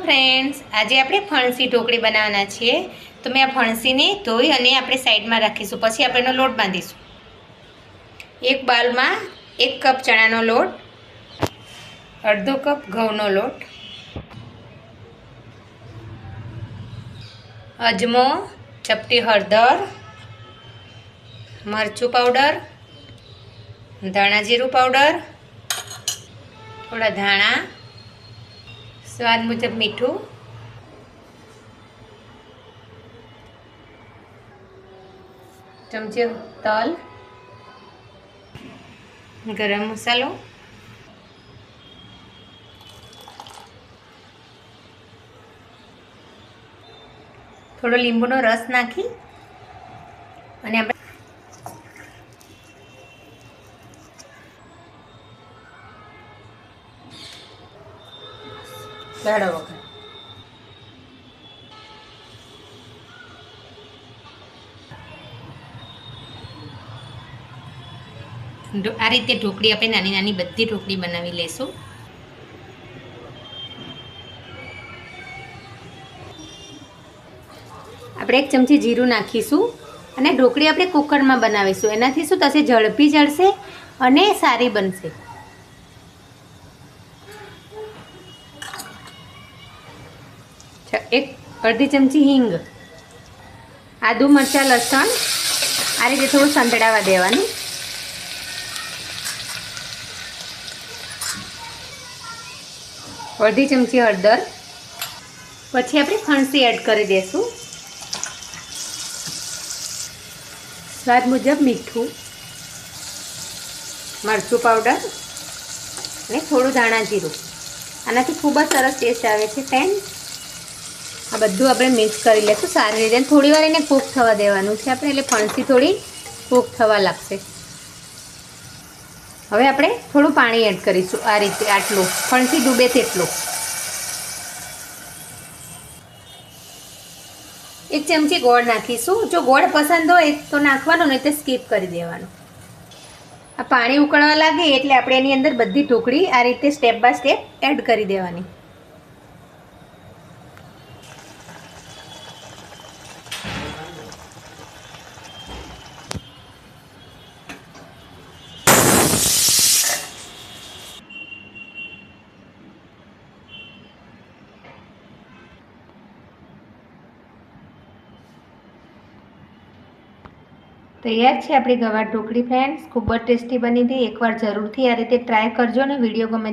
Friends, आज આપણે ફણસી ઢોકળી બનાવવાના છીએ। તો મેં આ ફણસીને ધોઈ અને આપણે સાઈડમાં રાખીશું, પછી આપણે એનો લોટ બાંધીશું। એક બાઉલમાં 1 કપ ચણાનો લોટ, અડધો કપ ઘઉંનો લોટ, અજમો, ચપટી હળદર, મરચું પાવડર, ધાણા જીરું પાવડર, થોડા ધાણા, સ્વાદ મુજબ મીઠું, ચમચી તલ, ગરમ મસાલો, થોડો લીંબુનો રસ નાખી અને આપણે ગાળો વઘાર આ રીતે ઢોકળી આપણે નાની નાની બધી ઢોકળી બનાવી લઈશું। આપણે 1 ચમચી જીરું નાખીશું અને ઢોકળી આપણે કુકરમાં બનાવીશું। એનાથી શું થશે, ઝડપી ચડશે અને સારી બનશે। એક અડધી ચમચી હિંગ, આદુ મરચાં લસણ આ રીતે થોડું સંતળાવા દેવાનું। અડધી ચમચી હળદર, પછી આપણે ફણસી એડ કરી દઈશું, સ્વાદ મુજબ મીઠું, મરચું પાવડર અને થોડું ધાણા જીરું। આનાથી ખૂબ જ સરસ ટેસ્ટ આવે છે ફ્રેન્ડ। આ બધું આપણે મિક્સ કરી લઈશું સારી રીતે। થોડી વાર એને કૂક થવા દેવાનું છે આપણે, એટલે ફણસી થોડી કૂક થવા લાગશે। હવે આપણે થોડું પાણી એડ કરીશું, આ રીતે આટલું, ફણસી ડૂબે તેટલું। 1 ચમચી ગોળ નાખીશું। જો ગોળ પસંદ હોય તો નાખવાનો, નહીં તો સ્કીપ કરી દેવાનું। આ પાણી ઉકળવા લાગે એટલે આપણે એની અંદર બધી ઢોકળી આ રીતે સ્ટેપ બાય સ્ટેપ એડ કરી દેવાની। તૈયાર છે આપણી ગવાર ઢોકળી ફ્રેન્ડ્સ। ખૂબ જ ટેસ્ટી બની હતી। એકવાર જરૂરથી આ રીતે ટ્રાય કરજો ને વિડીયો ગમે